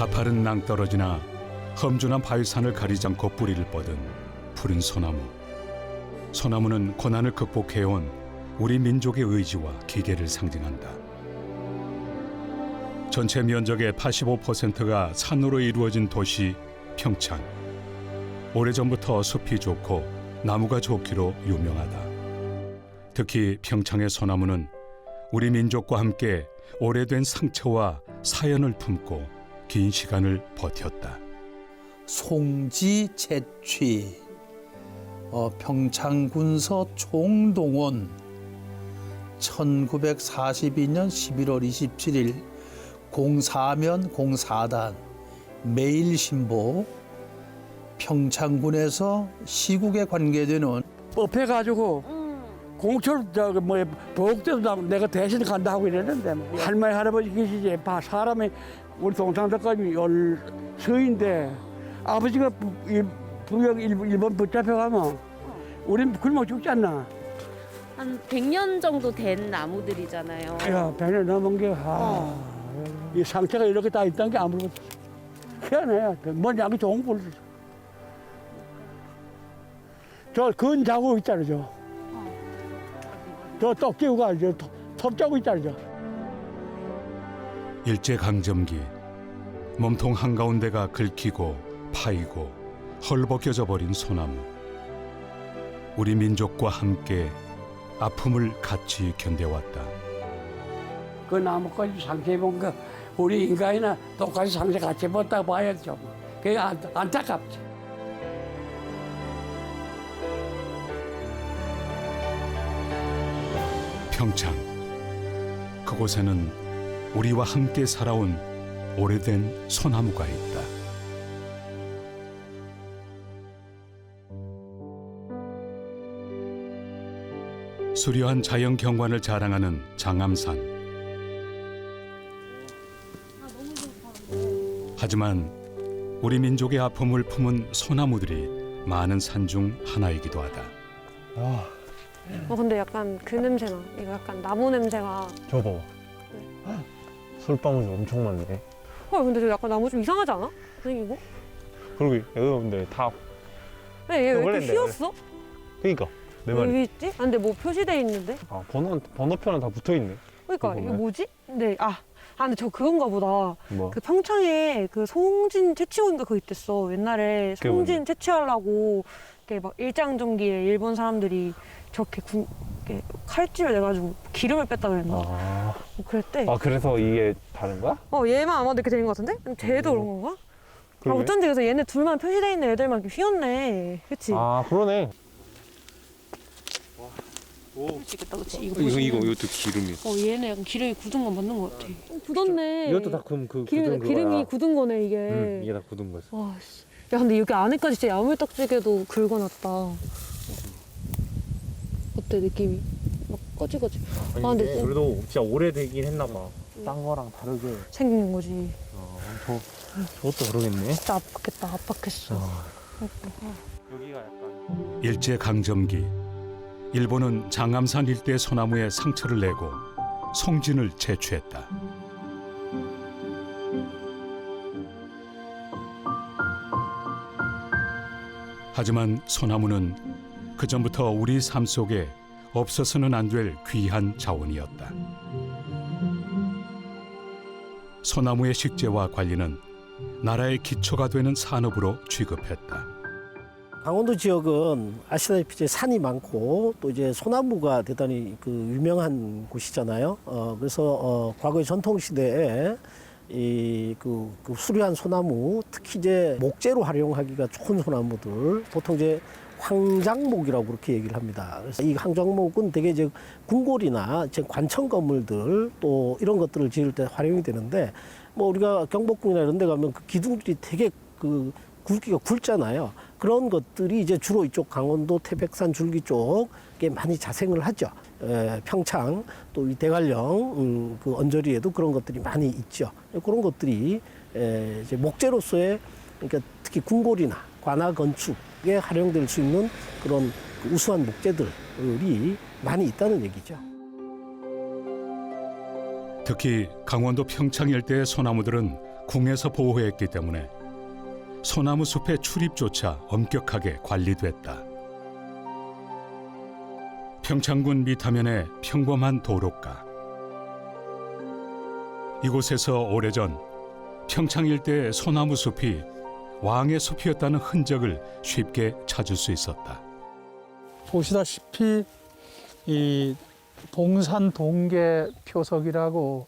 가파른 낭떠러지나 험준한 바위산을 가리지 않고 뿌리를 뻗은 푸른 소나무. 소나무는 고난을 극복해온 우리 민족의 의지와 기계를 상징한다. 전체 면적의 85%가 산으로 이루어진 도시 평창. 오래전부터 숲이 좋고 나무가 좋기로 유명하다. 특히 평창의 소나무는 우리 민족과 함께 오래된 상처와 사연을 품고 긴 시간을 버텼다. 송지 채취, 평창군서 총동원, 1942년 11월 27일 공사면 공사단, 매일신보, 평창군에서 시국에 관계되는 뽑혀가지고 공철 보육대도 내가 대신 간다 하고 이랬는데 할머니 할아버지 계시지 사람이 우리 동창들까지 서인데 아버지가 부역 일본 붙잡혀가면 우린 굶어 죽지 않나. 한 100년 정도 된 나무들이잖아요. 야, 100년 넘은 게 이 상태가 이렇게 다 있다는 게 아무것도 희한해. 뭔 양이 좋은 걸. 저 근 자국 있잖아요. 저 떡지구가 톱 자국 있잖아요. 일제강점기 몸통 한가운데가 긁히고 파이고 헐벗겨져 버린 소나무. 우리 민족과 함께 아픔을 같이 견뎌왔다. 그 나무까지 상처 입은 거 우리 인간이나 똑같이 상처 같이 입었다 봐야죠. 그게 안타깝지. 평창. 그곳에는 우리와 함께 살아온 오래된 소나무가 있다. 수려한 자연 경관을 자랑하는 장암산. 하지만 우리 민족의 아픔을 품은 소나무들이 많은 산 중 하나이기도 하다. 근데 약간 그 냄새나. 이거 약간 나무 냄새가. 저거 솔방울이 엄청 많네. 근데 저 약간 나무 좀 이상하지 않아? 생기고? 그러게 여러분들 다 왜 얘 왜 원래 이렇게 휘었어? 그러니까 내 왜 말이. 여기 있지? 근데 뭐 표시돼 있는데? 번호표는 다 붙어 있네. 그러니까 이거 이게 보면. 뭐지? 근데 근데 저 그건가 보다. 뭐 그 평창에 그 송진 채취원인가 그거 있댔어. 옛날에 그게 송진 뭔데? 채취하려고 이렇게 막 일장정기에 일본 사람들이 저렇게 이렇게 칼집을 내가지고 기름을 뺐다 그랬나? 아, 뭐 그랬대. 그래서 이게 다른 거야? 얘만 아마도 이렇게 되는 것 같은데? 쟤도 그런 건가? 그러게. 어쩐지 그래서 얘네 둘만 표시돼 있는 애들만 이렇게 휘었네. 그치? 그러네. 미치겠다, 그치? 이거 이것도 기름이. 얘네 약간 기름이 굳은 건 맞는 것 같아. 굳었네. 이것도 다 그럼 그 기름이 굳은 거네, 이게. 이게 다 굳은 거지. 와, 씨. 야, 근데 여기 안에까지 진짜 야물딱지게도 긁어놨다. 어때, 느낌이? 막 꺼지거지. 근데 이게 그래도 진짜 오래되긴 했나 봐. 딴 거랑 다르게. 생긴 거지. 저것도 그러겠네. 진짜 압박했어. 여기가 약간 일제강점기 일본은 장암산 일대 소나무에 상처를 내고 송진을 채취했다. 하지만 소나무는 그전부터 우리 삶 속에 없어서는 안 될 귀한 자원이었다. 소나무의 식재와 관리는 나라의 기초가 되는 산업으로 취급했다. 강원도 지역은 아시다시피 이제 산이 많고 또 이제 소나무가 대단히 그 유명한 곳이잖아요. 그래서 과거의 전통 시대에 그 수려한 소나무, 특히 이제 목재로 활용하기가 좋은 소나무들, 보통 이제 황장목이라고 그렇게 얘기를 합니다. 그래서 이 황장목은 되게 이제 궁궐이나 관청 건물들 또 이런 것들을 지을 때 활용이 되는데, 뭐 우리가 경복궁이나 이런 데 가면 그 기둥들이 되게 그 굵기가 굵잖아요. 그런 것들이 이제 주로 이쪽 강원도 태백산 줄기 쪽에 많이 자생을 하죠. 평창 또 이 대관령 그 언저리에도 그런 것들이 많이 있죠. 그런 것들이 이제 목재로서의, 그러니까 특히 궁궐이나 관아 건축에 활용될 수 있는 그런 우수한 목재들이 많이 있다는 얘기죠. 특히 강원도 평창 일대의 소나무들은 궁에서 보호했기 때문에 소나무 숲의 출입조차 엄격하게 관리됐다. 평창군 미타면의 평범한 도로가. 이곳에서 오래전 평창 일대의 소나무 숲이 왕의 숲이었다는 흔적을 쉽게 찾을 수 있었다. 보시다시피 이 봉산 동계 표석이라고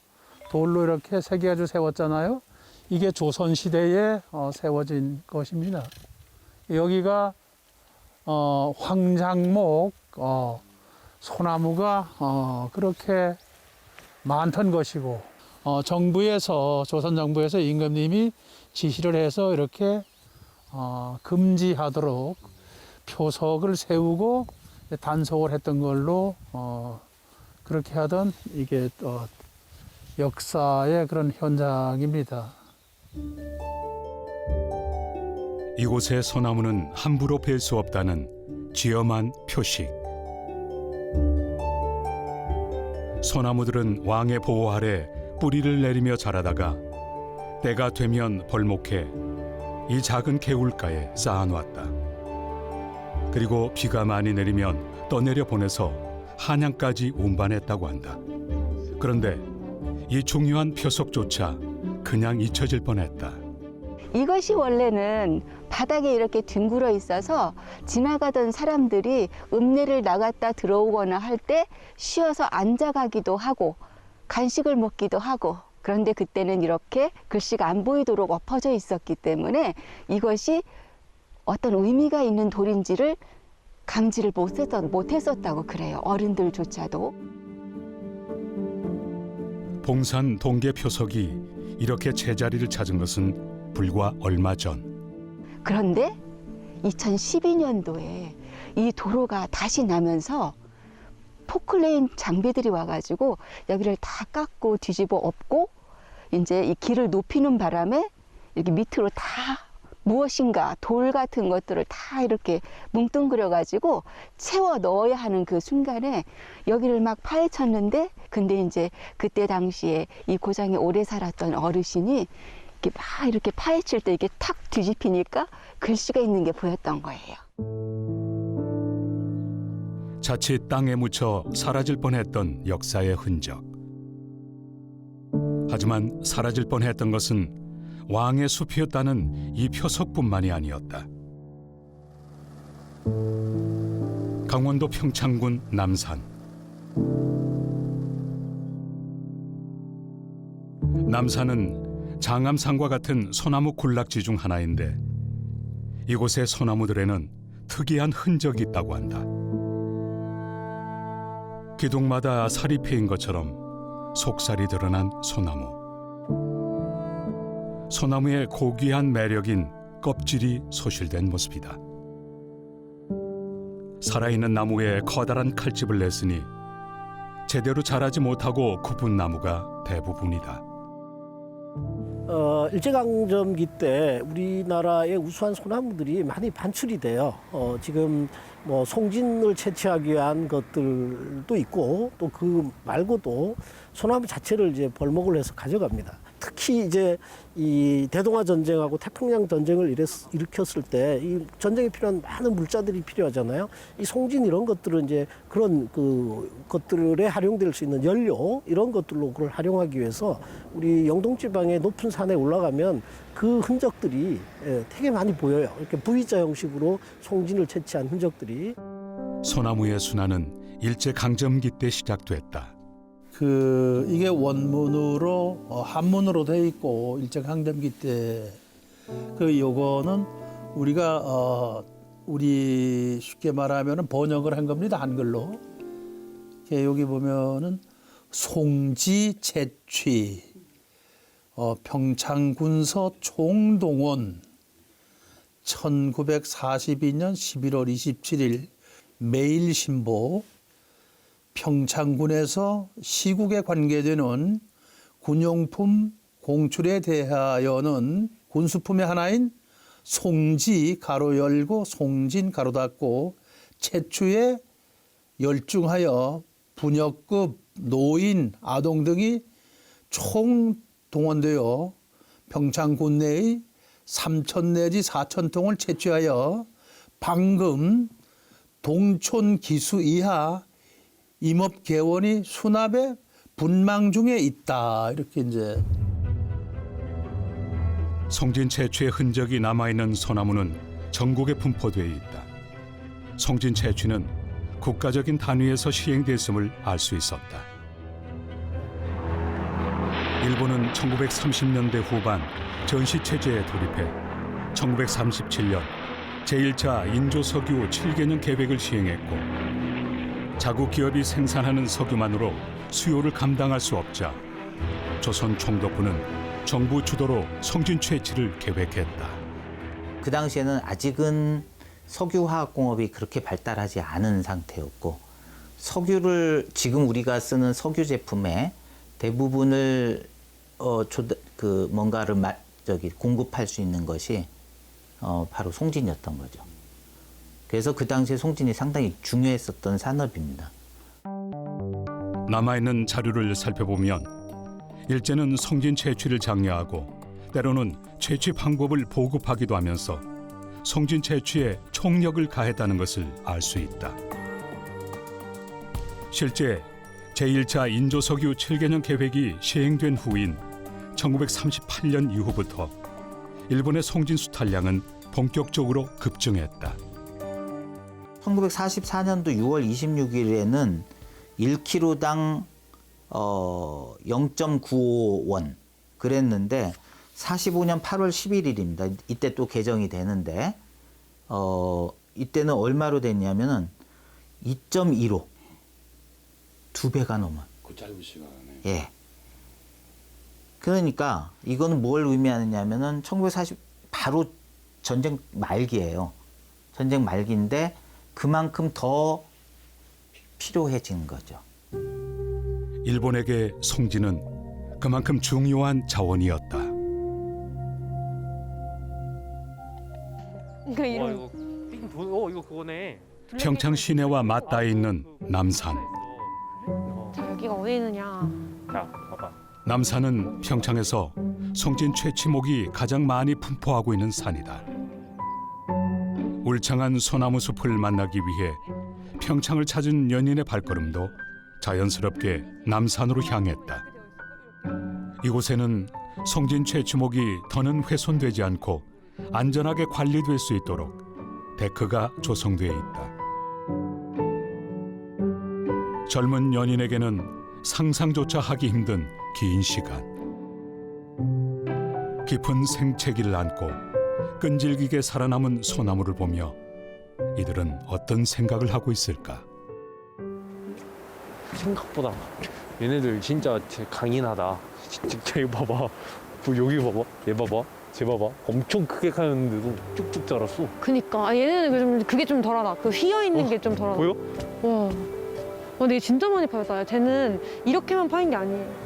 돌로 이렇게 새겨가지고 세웠잖아요. 이게 조선 시대에 세워진 것입니다. 여기가 황장목 소나무가 그렇게 많던 것이고 정부에서 조선 정부에서 임금님이 지시를 해서 이렇게 금지하도록 표석을 세우고 단속을 했던 걸로 그렇게 하던 이게 역사의 그런 현장입니다. 이곳의 소나무는 함부로 벨 수 없다는 쥐엄한 표식. 소나무들은 왕의 보호 아래 뿌리를 내리며 자라다가 때가 되면 벌목해 이 작은 개울가에 쌓아놓았다. 그리고 비가 많이 내리면 떠내려 보내서 한양까지 운반했다고 한다. 그런데 이 중요한 표석조차 그냥 잊혀질 뻔했다. 이것이 원래는 바닥에 이렇게 뒹굴어 있어서 지나가던 사람들이 읍내를 나갔다 들어오거나 할 때 쉬어서 앉아가기도 하고 간식을 먹기도 하고, 그런데 그때는 이렇게 글씨가 안 보이도록 엎어져 있었기 때문에 이것이 어떤 의미가 있는 돌인지를 감지를 못했었다고 그래요. 어른들조차도. 봉산 동계 표석이 이렇게 제자리를 찾은 것은 불과 얼마 전. 그런데 2012년도에 이 도로가 다시 나면서 포클레인 장비들이 와가지고 여기를 다 깎고 뒤집어 엎고 이제 이 길을 높이는 바람에 이렇게 밑으로 다 무엇인가 돌 같은 것들을 다 이렇게 뭉뚱그려가지고 채워 넣어야 하는 그 순간에 여기를 막 파헤쳤는데, 근데 이제 그때 당시에 이 고장에 오래 살았던 어르신이 이렇게 파헤칠 때 이게 탁 뒤집히니까 글씨가 있는 게 보였던 거예요. 자칫 땅에 묻혀 사라질 뻔했던 역사의 흔적. 하지만 사라질 뻔했던 것은 왕의 숲이었다는 이 표석뿐만이 아니었다. 강원도 평창군 남산. 남산은 장암산과 같은 소나무 군락지 중 하나인데 이곳의 소나무들에는 특이한 흔적이 있다고 한다. 기둥마다 살이 패인 것처럼 속살이 드러난 소나무. 소나무의 고귀한 매력인 껍질이 소실된 모습이다. 살아있는 나무에 커다란 칼집을 냈으니 제대로 자라지 못하고 굽은 나무가 대부분이다. 일제강점기 때 우리나라의 우수한 소나무들이 많이 반출이 돼요. 지금 뭐 송진을 채취하기 위한 것들도 있고 또 그 말고도 소나무 자체를 이제 벌목을 해서 가져갑니다. 특히 이제 이 대동아 전쟁하고 태평양 전쟁을 일으켰을 때 이 전쟁에 필요한 많은 물자들이 필요하잖아요. 이 송진 이런 것들은 이제 그런 그 것들에 활용될 수 있는 연료 이런 것들로 그걸 활용하기 위해서 우리 영동 지방의 높은 산에 올라가면 그 흔적들이 되게 많이 보여요. 이렇게 V자 형식으로 송진을 채취한 흔적들이. 소나무의 순환은 일제 강점기 때 시작됐다. 이게 원문으로 한문으로 돼 있고 일제강점기 때 요거는 우리가 우리 쉽게 말하면 번역을 한 겁니다. 한글로. 여기 보면은 송지 채취 평창군서 총동원 1942년 11월 27일 매일신보 평창군에서 시국에 관계되는 군용품 공출에 대하여는 군수품의 하나인 송지 가로 열고 송진 가로 닫고 채취에 열중하여 분역급 노인 아동 등이 총 동원되어 평창군 내의 3천 내지 4천 통을 채취하여 방금 동촌 기수 이하 임업 개원이 수납에 분망 중에 있다. 이렇게 이제 송진 채취의 흔적이 남아있는 소나무는 전국에 분포되어 있다. 송진 채취는 국가적인 단위에서 시행됐음을 알 수 있었다. 일본은 1930년대 후반 전시체제에 돌입해 1937년 제1차 인조석유 7개년 계획을 시행했고 자국 기업이 생산하는 석유만으로 수요를 감당할 수 없자 조선 총독부는 정부 주도로 송진 채취를 계획했다. 그 당시에는 아직은 석유화학공업이 그렇게 발달하지 않은 상태였고 석유를 지금 우리가 쓰는 석유 제품의 대부분을 뭔가를 공급할 수 있는 것이 바로 송진이었던 거죠. 그래서 그 당시에 송진이 상당히 중요했었던 산업입니다. 남아있는 자료를 살펴보면 일제는 송진 채취를 장려하고 때로는 채취 방법을 보급하기도 하면서 송진 채취에 총력을 가했다는 것을 알 수 있다. 실제 제1차 인조석유 7개년 계획이 시행된 후인 1938년 이후부터 일본의 송진 수탈량은 본격적으로 급증했다. 1944년도 6월 26일에는 1kg당 0.95원 그랬는데 45년 8월 11일입니다. 이때 또 개정이 되는데 이때는 얼마로 됐냐면은 2.15 2배가 넘어. 그 짧은 시간에. 예. 그러니까 이거는 뭘 의미하느냐면은 1940 바로 전쟁 말기예요. 전쟁 말기인데 그만큼 더 필요해진 거죠. 일본에게 송진은 그만큼 중요한 자원이었다. 그러니까 이런 이거 이거 그거네. 평창 시내와 맞닿아 있는 남산. 자, 여기가 어디 있느냐. 자, 봐봐. 남산은 평창에서 송진 채취목이 가장 많이 분포하고 있는 산이다. 울창한 소나무 숲을 만나기 위해 평창을 찾은 연인의 발걸음도 자연스럽게 남산으로 향했다. 이곳에는 송진 채취목이 더는 훼손되지 않고 안전하게 관리될 수 있도록 데크가 조성되어 있다. 젊은 연인에게는 상상조차 하기 힘든 긴 시간. 깊은 생채기를 안고 끈질기게 살아남은 소나무를 보며 이들은 어떤 생각을 하고 있을까? 생각보다 얘네들 진짜 강인하다. 진짜 이거 봐봐. 여기 봐봐. 얘 봐봐. 쟤 봐봐. 엄청 크게 가였는데도 쭉쭉 자랐어. 그니까 얘네는 그게 좀 덜하다. 그 휘어 있는 게 좀 덜하다. 보여? 와. 근데 얘 진짜 많이 파였다. 쟤는 이렇게만 파인 게 아니에요.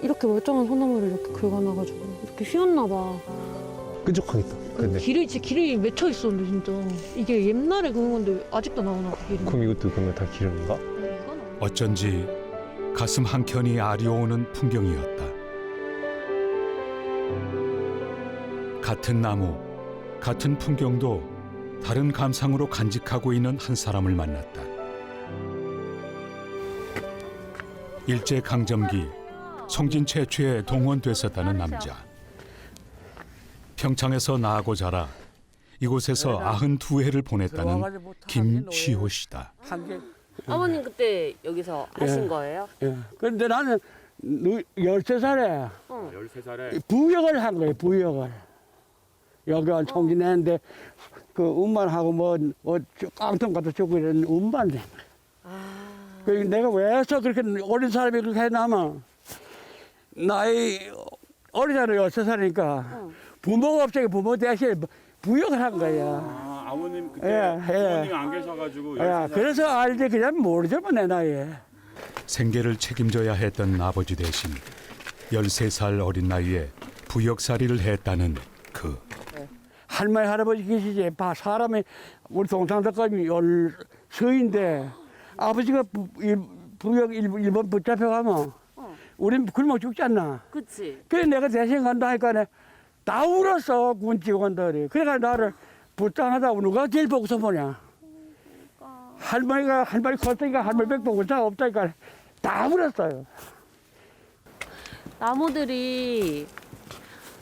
이렇게 멀쩡한 소나무를 이렇게 긁어놔가지고 이렇게 휘었나 봐. 끈적하겠다. 근데 길이 맺혀 있었는데 진짜 이게 옛날에 그런 건데 아직도 나오나 봐. 그럼 이것도 그러면 다 기름인가? 어쩐지 가슴 한켠이 아려오는 풍경이었다. 같은 나무, 같은 풍경도 다른 감상으로 간직하고 있는 한 사람을 만났다. 일제강점기 송진 채취에 동원됐었다는 남자. 평창에서 나고 자라 이곳에서 92해를 보냈다는 김시호 씨다. 아버님 그때 여기서 하신 거예요? 예. 그런데 나는 13살에 13살에 부역을 한 거예요, 부역을. 여기 총진했는데 그 운반하고 깡통 갖다 주고 이런 운반돼. 그 내가 왜서 그렇게 어린 사람이 그렇게 해나면 나이 어리잖아요, 13살이니까 부모가 없으니 부모 대신 부역을 한 거야. 아버님 그때 예, 예. 부모님이 안 계셔가지고 야, 그래서 알지 그냥 모르죠, 뭐 내 나이에. 생계를 책임져야 했던 아버지 대신 13살 어린 나이에 부역살이를 했다는 그. 할머니 할아버지 계시지. 사람이 우리 동창들까지 서인데 아버지가 부역 일본 붙잡혀가면 우린 굶어 죽지 않나. 그치. 그래 내가 대신 간다니까 다 울었어 군 직원들이. 그래가 나를 불쌍하다고 누가 제일 보고서 보냐. 할머니가 할머니 컸으니까 할머니 백 보고 자 없다니까 다 울었어요. 나무들이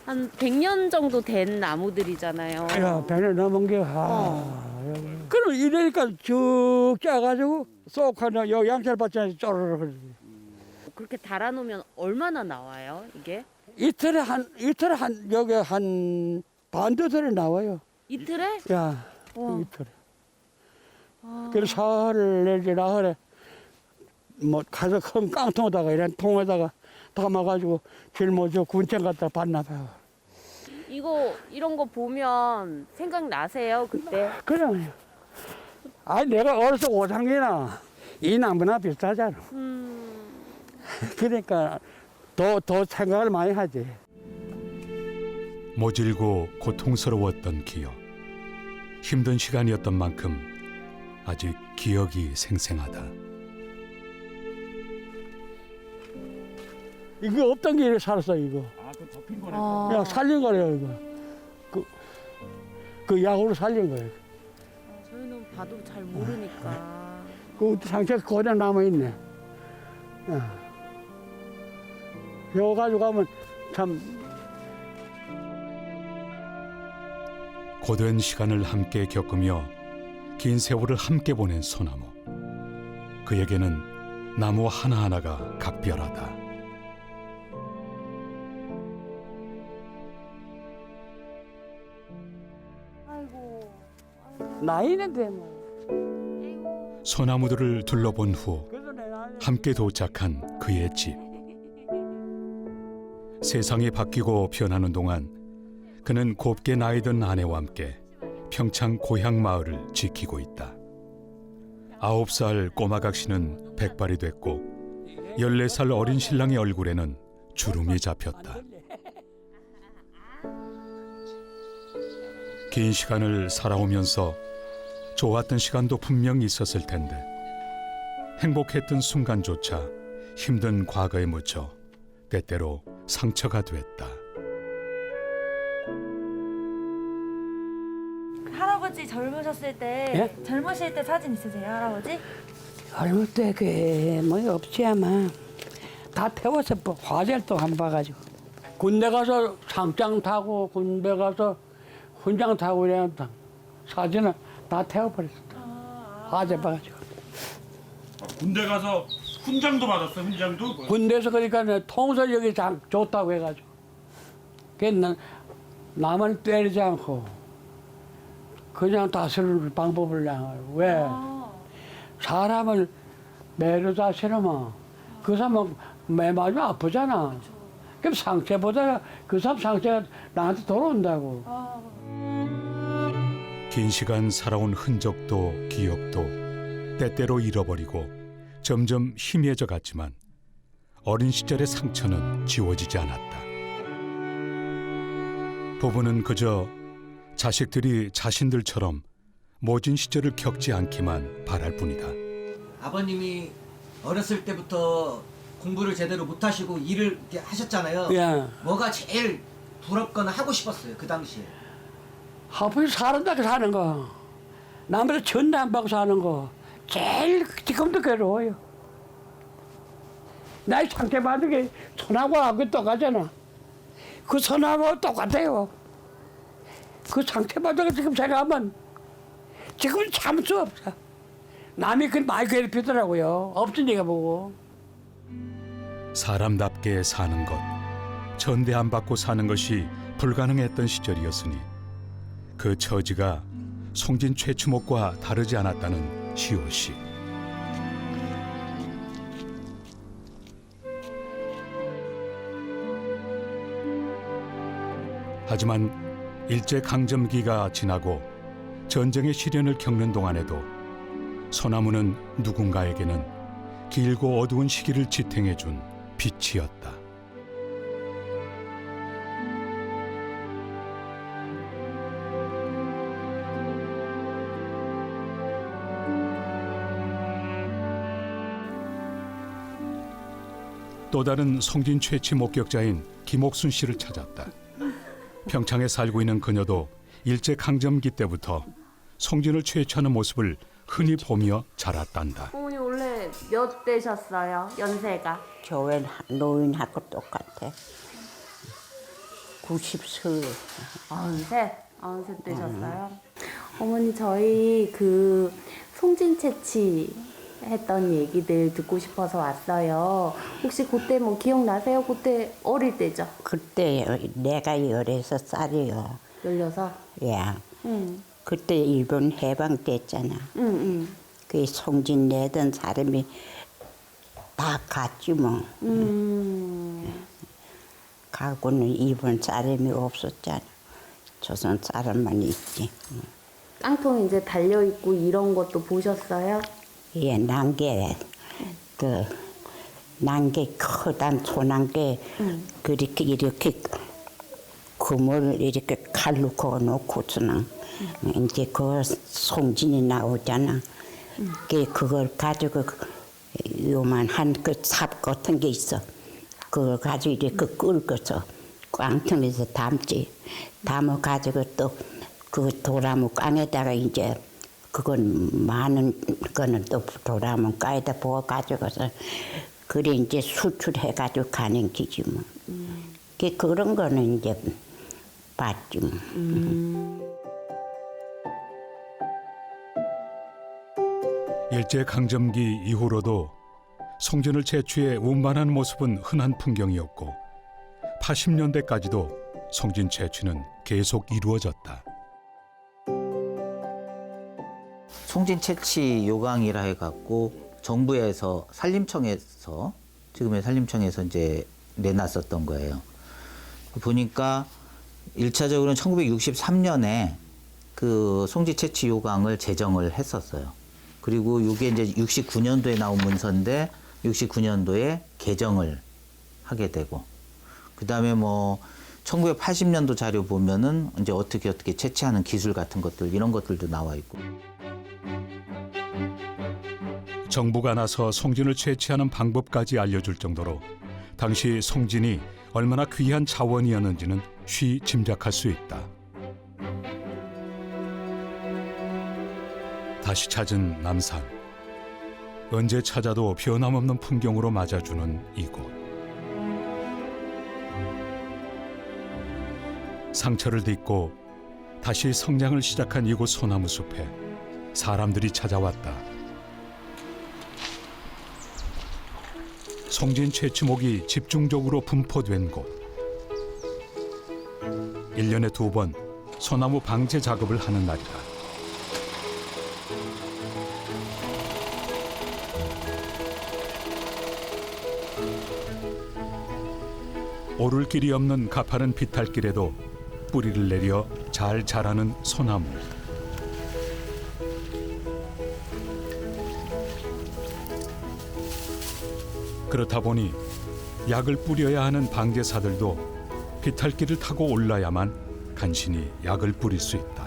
한 100년 정도 된 나무들이잖아요. 야, 100년 넘은 게, 그럼 이러니까 쭉 짜가지고 쏙 하나, 요 양철밭에 쪼르르. 그렇게 달아놓으면 얼마나 나와요, 이게? 이틀에 여기 한 반도들이 나와요. 이틀에? 야, 와. 이틀에. 그래서 사흘 내지 나흘에 뭐 가서 큰 깡통에다가 이런 통에다가 담아가지고 짊어져 군청 갖다 받나 봐요. 이런 거 보면 생각나세요, 그때? 그냥, 아니, 내가 어려서 5상이나 이 나무나 비슷하잖아. 그러니까 더 생각을 많이 하지. 모질고 고통스러웠던 기억. 힘든 시간이었던 만큼 아직 기억이 생생하다. 이거 없던 길에 살았어, 이거. 그 덮인 거네. 그냥 살린 거래요, 이거. 그 약으로 살린 거예요. 저희는 봐도 잘 모르니까. 그 상처가 그대로 남아있네. 이거 가지고 가면 참. 고된 시간을 함께 겪으며 긴 세월을 함께 보낸 소나무. 그에게는 나무 하나하나가 각별하다. 나이는데 뭐. 소나무들을 둘러본 후 함께 도착한 그의 집. 세상이 바뀌고 변하는 동안 그는 곱게 나이든 아내와 함께 평창 고향 마을을 지키고 있다. 9살 꼬마 각시는 백발이 됐고 14살 어린 신랑의 얼굴에는 주름이 잡혔다. 긴 시간을 살아오면서 좋았던 시간도 분명 있었을 텐데 행복했던 순간조차 힘든 과거에 묻혀 때때로 상처가 됐다. 할아버지 젊으셨을 때 젊으실 때 사진 있으세요, 할아버지? 젊을 때 그게 뭐 없지 아마. 다 태워서 화재도 안 봐가지고. 군대 가서 상장 타고 군대 가서 훈장 타고 이랬다. 사진은 다 태워버렸어. 화재 봐가지고. 군대 가서 훈장도 받았어. 훈장도. 군대에서 그러니까 통솔력이 좋다고 해가지고. 그래서 남을 때리지 않고 그냥 다스릴 방법을 그냥. 왜? 사람을 매로 다스리면 그 사람은 매 맞으면 아프잖아. 그럼 상처보다 그 사람 상처가 나한테 돌아온다고. 긴 시간 살아온 흔적도 기억도 때때로 잃어버리고 점점 희미해져 갔지만 어린 시절의 상처는 지워지지 않았다. 부부는 그저 자식들이 자신들처럼 모진 시절을 겪지 않기만 바랄 뿐이다. 아버님이 어렸을 때부터 공부를 제대로 못하시고 일을 이렇게 하셨잖아요. 예. 뭐가 제일 부럽거나 하고 싶었어요 그 당시에? 하필 사람답게 사는 거, 남한테 전도 안 받고 사는 거 제일 지금도 괴로워요. 나이 상처받은 게 소나무하고 똑같잖아. 그 소나무하고 똑같아요. 그 상처받은 거 지금 생각하면 지금은 참을 수 없어. 남이 그 많이 괴롭히더라고요. 없으니까 보고. 사람답게 사는 것, 전대 안 받고 사는 것이 불가능했던 시절이었으니 그 처지가 송진 최추목과 다르지 않았다는 시호 씨. 하지만 일제강점기가 지나고 전쟁의 시련을 겪는 동안에도 소나무는 누군가에게는 길고 어두운 시기를 지탱해준 빛이었다. 또 다른 송진 채취 목격자인 김옥순 씨를 찾았다. 평창에 살고 있는 그녀도 일제강점기 때부터 송진을 채취하는 모습을 흔히 보며 자랐단다. 어머니 원래 몇 대셨어요? 연세가? 교회 노인하고 똑같아. 90세. 93 되셨어요? 어머니 저희 그 송진 채취 했던 얘기들 듣고 싶어서 왔어요. 혹시 그때 뭐 기억나세요? 그때 어릴 때죠? 그때 내가 16살이요. 16? 예. 응. 그때 일본 해방됐잖아. 응. 그 송진 내던 사람이 다 갔지 뭐. 가고는 일본 사람이 없었잖아. 조선 사람만 있지. 깡통 이제 달려있고 이런 것도 보셨어요? 예, 난개, 난개 크단 소난개, 이렇게 금을 이렇게 칼로 그어놓고서는 이제 그 송진이 나오잖아. 그걸 가지고 요만한 그 삽 같은 게 있어. 그걸 가지고 이렇게 끓여서 깡통에서 담지. 담아 가지고 또 그 도라무 깡에다가 이제 그건 많은 거는 또 도라무 깡에다 부어 가지고서 그래 이제 수출해 가지고 가는 기지 뭐. 그런 거는 이제 봤지 뭐. 일제강점기 이후로도 송진을 채취해 운반하는 모습은 흔한 풍경이었고 80년대까지도 송진 채취는 계속 이루어졌다. 송진 채취 요강이라 해갖고 정부에서 산림청에서 지금의 산림청에서 이제 내놨었던 거예요. 보니까 1차적으로는 1963년에 그 송진 채취 요강을 제정을 했었어요. 그리고 이게 이제 69년도에 나온 문서인데 69년도에 개정을 하게 되고 그다음에 뭐 1980년도 자료 보면은 이제 어떻게 채취하는 기술 같은 것들 이런 것들도 나와 있고. 정부가 나서 송진을 채취하는 방법까지 알려줄 정도로 당시 송진이 얼마나 귀한 자원이었는지는 쉬 짐작할 수 있다. 다시 찾은 남산. 언제 찾아도 변함없는 풍경으로 맞아주는 이곳. 상처를 딛고 다시 성장을 시작한 이곳 소나무 숲에 사람들이 찾아왔다. 송진 채취목이 집중적으로 분포된 곳. 1년에 2번 소나무 방제 작업을 하는 날이다. 오를 길이 없는 가파른 비탈길에도 뿌리를 내려 잘 자라는 소나무. 그렇다 보니 약을 뿌려야 하는 방제사들도 비탈길을 타고 올라야만 간신히 약을 뿌릴 수 있다.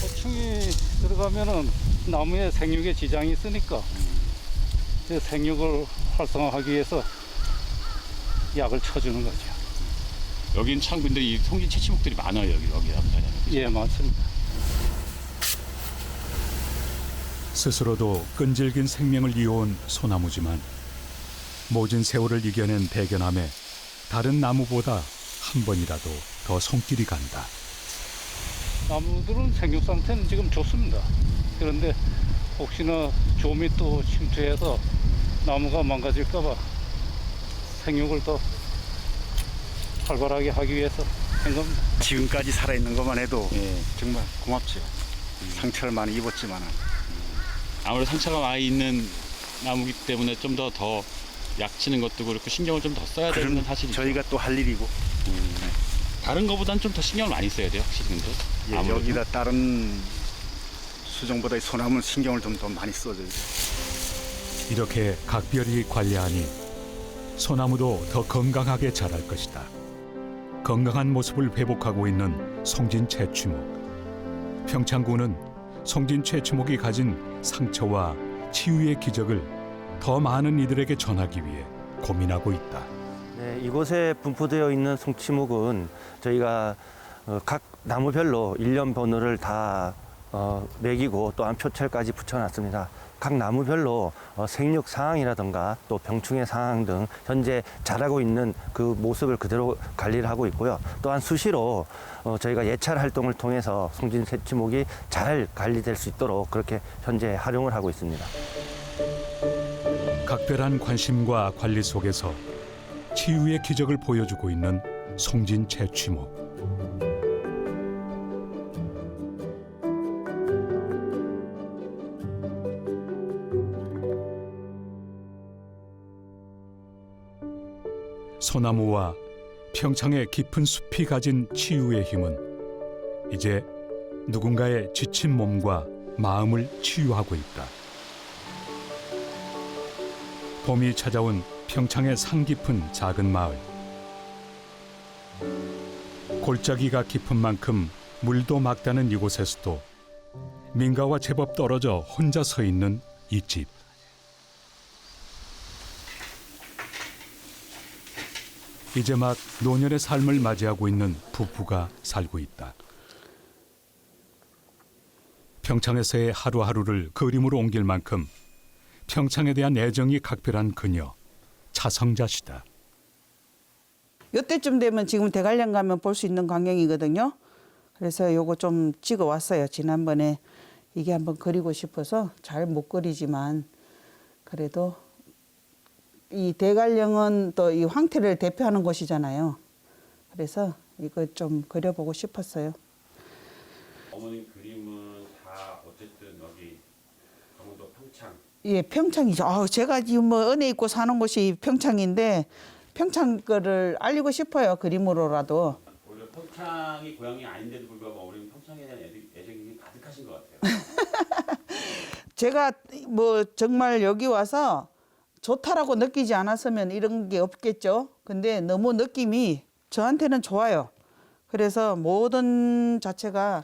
고충이 들어가면은 나무에 생육에 지장이 있으니까 그 생육을 활성화하기 위해서 약을 쳐주는 거죠. 여긴 참 근데 이 송진 채취목들이 많아요 여기 남산에는. 예, 맞습니다. 스스로도 끈질긴 생명을 이어온 소나무지만 모진 세월을 이겨낸 대견함에 다른 나무보다 한 번이라도 더 손길이 간다. 나무들은 생육 상태는 지금 좋습니다. 그런데 혹시나 좀이 또 침투해서 나무가 망가질까봐 생육을 더 활발하게 하기 위해서 한 겁니다. 지금까지 살아있는 것만 해도 정말 고맙죠. 상처를 많이 입었지만 아무래도 상처가 많이 있는 나무기 때문에 좀 더 약치는 것도 그렇고 신경을 좀 더 써야 되는 건 사실이죠. 저희가 또 할 일이고 다른 거보다는 좀 더 신경을 많이 써야 돼요 확실히. 근데 여기다 다른 수종보다 소나무는 신경을 좀 더 많이 써줘야 돼요. 이렇게 각별히 관리하니 소나무도 더 건강하게 자랄 것이다. 건강한 모습을 회복하고 있는 송진 채취목. 평창군은 송진 채취목이 가진 상처와 치유의 기적을 더 많은 이들에게 전하기 위해 고민하고 있다. 네, 이곳에 분포되어 있는 송치목은 저희가 각 나무별로 일련 번호를 다 매기고 또한 표철까지 붙여놨습니다. 각 나무별로 생육 상황이라든가 또 병충해 상황 등 현재 자라고 있는 그 모습을 그대로 관리를 하고 있고요. 또한 수시로 저희가 예찰 활동을 통해서 송진 채취목이 잘 관리될 수 있도록 그렇게 현재 활용을 하고 있습니다. 각별한 관심과 관리 속에서 치유의 기적을 보여주고 있는 송진 채취목. 소나무와 평창의 깊은 숲이 가진 치유의 힘은 이제 누군가의 지친 몸과 마음을 치유하고 있다. 봄이 찾아온 평창의 산 깊은 작은 마을. 골짜기가 깊은 만큼 물도 막다는 이곳에서도 민가와 제법 떨어져 혼자 서 있는 이 집. 이제 막 노년의 삶을 맞이하고 있는 부부가 살고 있다. 평창에서의 하루하루를 그림으로 옮길 만큼 평창에 대한 애정이 각별한 그녀, 차성자 씨다. 이때쯤 되면 지금 대관령 가면 볼 수 있는 광경이거든요. 그래서 요거 좀 찍어 왔어요. 지난번에 이게 한번 그리고 싶어서 잘 못 그리지만 그래도 이 대관령은 또 이 황태를 대표하는 곳이잖아요. 그래서 이거 좀 그려보고 싶었어요. 어머님 그림은 다 어쨌든 여기 강원도 평창. 예, 평창이죠. 제가 지금 뭐 은혜 있고 사는 곳이 평창인데 평창 거를 알리고 싶어요. 그림으로라도. 오히려 평창이 고향이 아닌데도 불구하고 어머님 평창에 대한 애정이 가득하신 것 같아요. 제가 뭐 정말 여기 와서 좋다라고 느끼지 않았으면 이런 게 없겠죠. 근데 너무 느낌이 저한테는 좋아요. 그래서 모든 자체가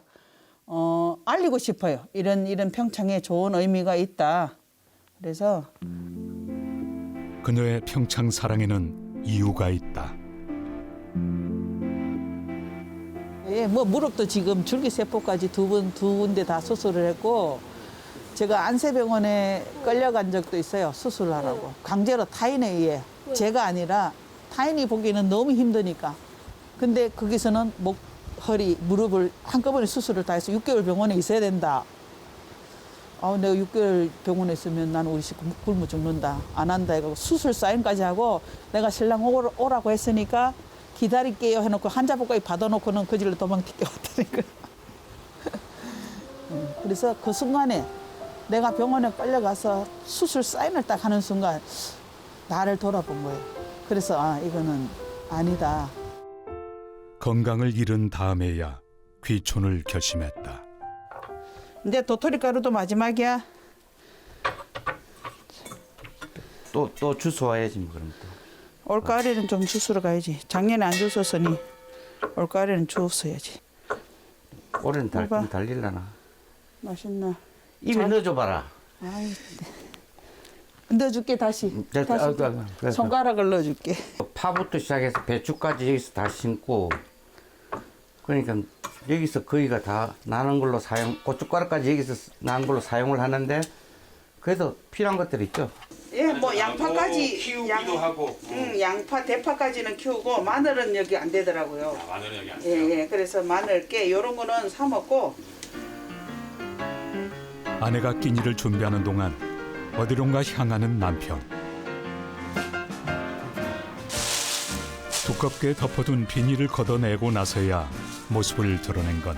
알리고 싶어요. 이런 평창에 좋은 의미가 있다. 그래서 그녀의 평창 사랑에는 이유가 있다. 예, 뭐 무릎도 지금 줄기세포까지 두 군데 다 수술을 했고 제가 안세병원에 끌려간 적도 있어요. 수술하라고. 강제로 타인에 의해. 제가 아니라 타인이 보기에는 너무 힘드니까. 근데 거기서는 목, 허리, 무릎을 한꺼번에 수술을 다 해서 6개월 병원에 있어야 된다. 내가 6개월 병원에 있으면 나는 우리 집 굶어 죽는다. 안 한다 해가지고 수술 사인까지 하고 내가 신랑 오라고 했으니까 기다릴게요 해놓고 환자복까지 받아놓고는 그 집로 도망튀겨 왔다니까. 그래서 그 순간에 내가 병원에 끌려가서 수술 사인을 딱 하는 순간 나를 돌아본 거예요. 그래서 이거는 아니다. 건강을 잃은 다음에야 귀촌을 결심했다. 이제 도토리 가루도 마지막이야. 또 주워 와야지 뭐 그럼 또. 올가을에는 좀 주스러 가야지. 작년에 안 주웠으니 올가을에는 주웠어야지. 올해는 달릴라나. 맛있나? 입에 넣어줘봐라. 아이, 넣어줄게 다시. 다시 손가락을 넣어줄게. 파부터 시작해서 배추까지 여기서 다 심고 그러니까 여기서 거의가 다 나는 걸로 고춧가루까지 여기서 나는 걸로 사용을 하는데 그래도 필요한 것들 있죠. 예, 뭐 양파까지 키우기도 하고. 양파, 대파까지는 키우고 마늘은 여기 안 되더라고요. 마늘은 여기 안 돼요. 예, 그래서 마늘, 깨 이런 거는 사 먹고. 아내가 끼니를 준비하는 동안 어디론가 향하는 남편. 두껍게 덮어둔 비닐을 걷어내고 나서야 모습을 드러낸 건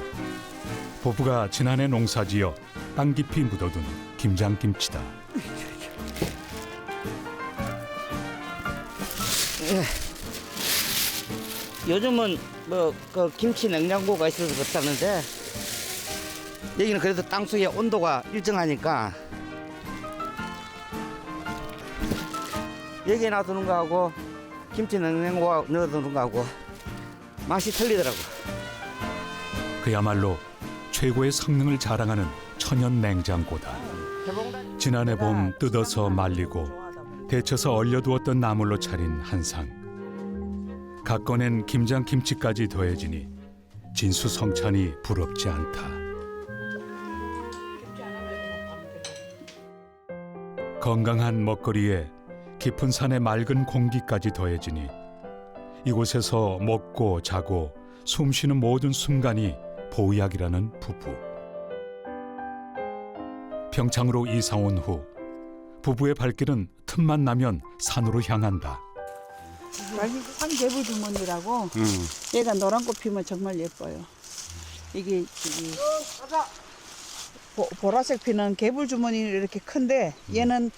부부가 지난해 농사지어 땅 깊이 묻어둔 김장김치다. 요즘은 뭐 그 김치 냉장고가 있어서 그렇다는데 여기는 그래도 땅속에 온도가 일정하니까 여기에 놔두는 거하고 김치 냉장고에 넣어두는 거하고 맛이 틀리더라고. 그야말로 최고의 성능을 자랑하는 천연 냉장고다. 지난해 봄 뜯어서 말리고 데쳐서 얼려두었던 나물로 차린 한상. 각 꺼낸 김장김치까지 더해지니 진수성찬이 부럽지 않다. 건강한 먹거리에 깊은 산의 맑은 공기까지 더해지니 이곳에서 먹고 자고 숨쉬는 모든 순간이 보약이라는 부부. 평창으로 이사 온 후 부부의 발길은 틈만 나면 산으로 향한다. 산개불 주머니라고 얘가 노란 꽃 피면 정말 예뻐요. 이게 보라색 피는 개불 주머니 이렇게 큰데 얘는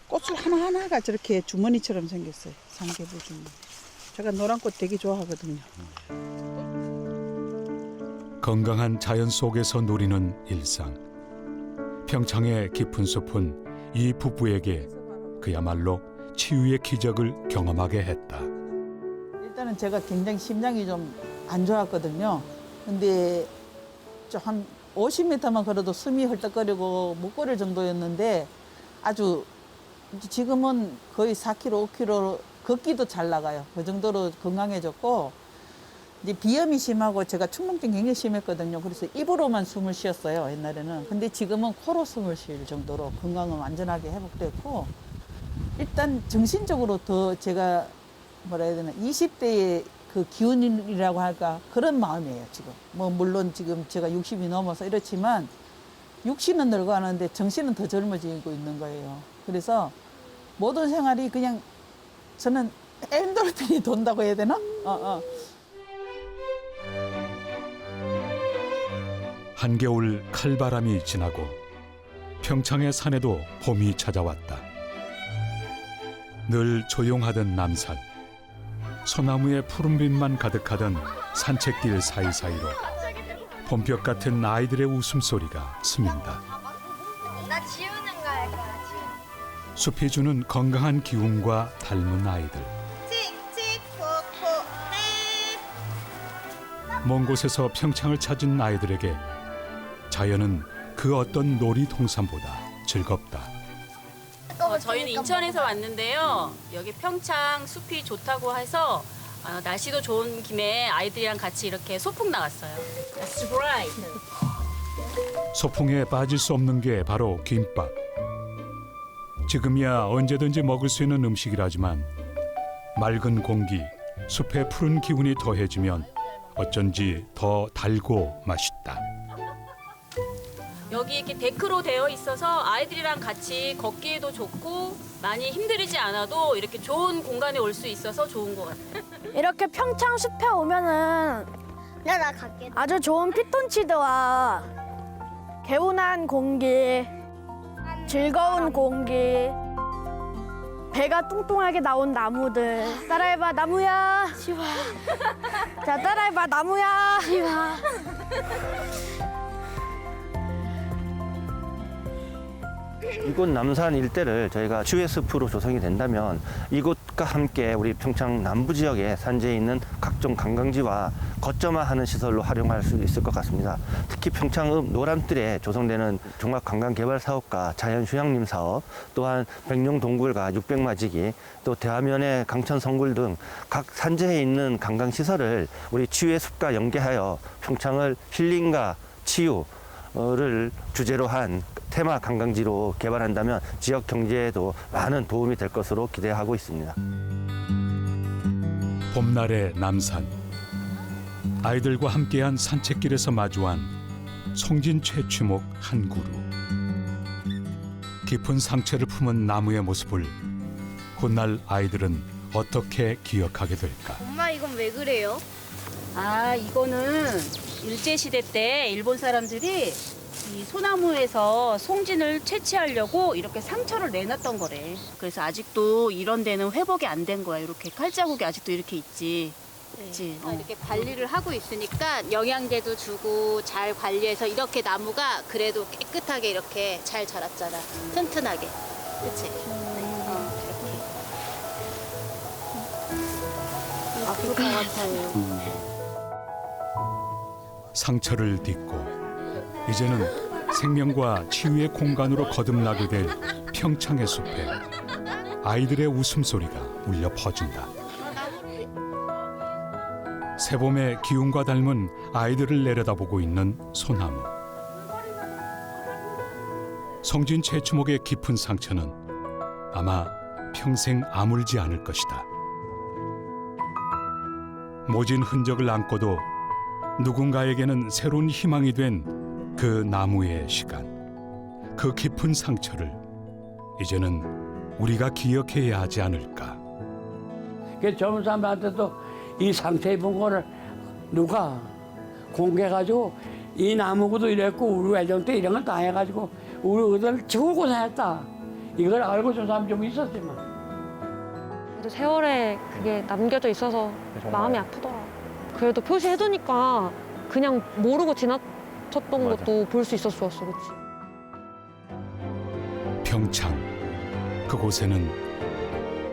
꽃을 하나하나가 저렇게 주머니처럼 생겼어요. 산개불 주머니. 제가 노란 꽃 되게 좋아하거든요. 건강한 자연 속에서 누리는 일상. 평창의 깊은 숲은 이 부부에게 그야말로 치유의 기적을 경험하게 했다. 일단은 제가 굉장히 심장이 좀 안 좋았거든요. 근데 한 50m만 걸어도 숨이 헐떡거리고 못 걸을 정도였는데 아주 지금은 거의 4km, 5km 걷기도 잘 나가요. 그 정도로 건강해졌고 이제 비염이 심하고 제가 축농증 굉장히 심했거든요. 그래서 입으로만 숨을 쉬었어요, 옛날에는. 근데 지금은 코로 숨을 쉴 정도로 건강은 완전하게 회복됐고 일단 정신적으로 더 제가 뭐라 해야 되나 20대의 그 기운이라고 할까 그런 마음이에요, 지금. 뭐 물론 지금 제가 60이 넘어서 이렇지만 육신은 늙어가는데 정신은 더 젊어지고 있는 거예요. 그래서 모든 생활이 그냥 저는 엔돌핀이 돈다고 해야 되나? 한겨울 칼바람이 지나고 평창의 산에도 봄이 찾아왔다. 늘 조용하던 남산. 소나무의 푸른빛만 가득하던 산책길 사이사이로 봄볕 같은 아이들의 웃음소리가 스민다. 나 지우는 거 할 거야, 지우. 숲이 주는 건강한 기운과 닮은 아이들. 먼 곳에서 평창을 찾은 아이들에게 자연은 그 어떤 놀이동산보다 즐겁다. 저희는 인천에서 왔는데요. 여기 평창 숲이 좋다고 해서 날씨도 좋은 김에 아이들이랑 같이 이렇게 소풍 나갔어요. That's right. 소풍에 빠질 수 없는 게 바로 김밥. 지금이야 언제든지 먹을 수 있는 음식이라지만 맑은 공기, 숲의 푸른 기운이 더해지면 어쩐지 더 달고 맛있다. 여기 이렇게 데크로 되어 있어서 아이들이랑 같이 걷기에도 좋고 많이 힘들이지 않아도 이렇게 좋은 공간에 올 수 있어서 좋은 것 같아요. 이렇게 평창 숲에 오면은 나 갈게. 아주 좋은 피톤치드와 개운한 공기, 즐거운 공기, 배가 뚱뚱하게 나온 나무들. 따라해봐, 나무야. 시와. 자, 따라해봐, 나무야. 시와. 이곳 남산 일대를 저희가 치유의 숲으로 조성이 된다면 이곳과 함께 우리 평창 남부 지역에 산재해 있는 각종 관광지와 거점화하는 시설로 활용할 수 있을 것 같습니다. 특히 평창읍 노람뜰에 조성되는 종합관광개발사업과 자연휴양림 사업, 또한 백룡동굴과 육백마지기, 또 대화면의 강천성굴 등 각 산재해 있는 관광시설을 우리 치유의 숲과 연계하여 평창을 힐링과 치유를 주제로 한 테마 관광지로 개발한다면 지역 경제에도 많은 도움이 될 것으로 기대하고 있습니다. 봄날의 남산. 아이들과 함께한 산책길에서 마주한 송진 채취목 한 그루. 깊은 상처를 품은 나무의 모습을 훗날 아이들은 어떻게 기억하게 될까? 엄마, 이건 왜 그래요? 아, 이거는 일제시대 때 일본 사람들이 이 소나무에서 송진을 채취하려고 이렇게 상처를 내놨던 거래. 그래서 아직도 이런 데는 회복이 안 된 거야. 이렇게 칼자국이 아직도 이렇게 있지. 그치? 이렇게 관리를 하고 있으니까 영양제도 주고 잘 관리해서 이렇게 나무가 그래도 깨끗하게 이렇게 잘 자랐잖아. 튼튼하게. 그치? 아플 것 같아요. 상처를 딛고 이제는 생명과 치유의 공간으로 거듭나게 될 평창의 숲에 아이들의 웃음소리가 울려 퍼진다. 새봄의 기운과 닮은 아이들을 내려다보고 있는 소나무. 성진 최추목의 깊은 상처는 아마 평생 아물지 않을 것이다. 모진 흔적을 안고도 누군가에게는 새로운 희망이 된 그 나무의 시간, 그 깊은 상처를 이제는 우리가 기억해야 하지 않을까. 그 젊은 사람들한테도 이 상처 입은 거를 누가 공개해가지고 이 나무구도 이랬고 우리 외정 때 이런 걸 다 해가지고 우리 의대를 지고 고생했다. 이걸 알고 준 사람 좀 있었지만. 그래도 세월에 그게 남겨져 있어서 마음이 아프더라. 그래도 표시해두니까 그냥 모르고 지나쳤던 것도 볼 수 있어서 좋았어, 그렇지? 평창, 그곳에는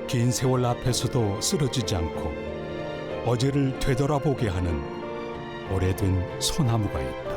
긴 세월 앞에서도 쓰러지지 않고 어제를 되돌아보게 하는 오래된 소나무가 있다.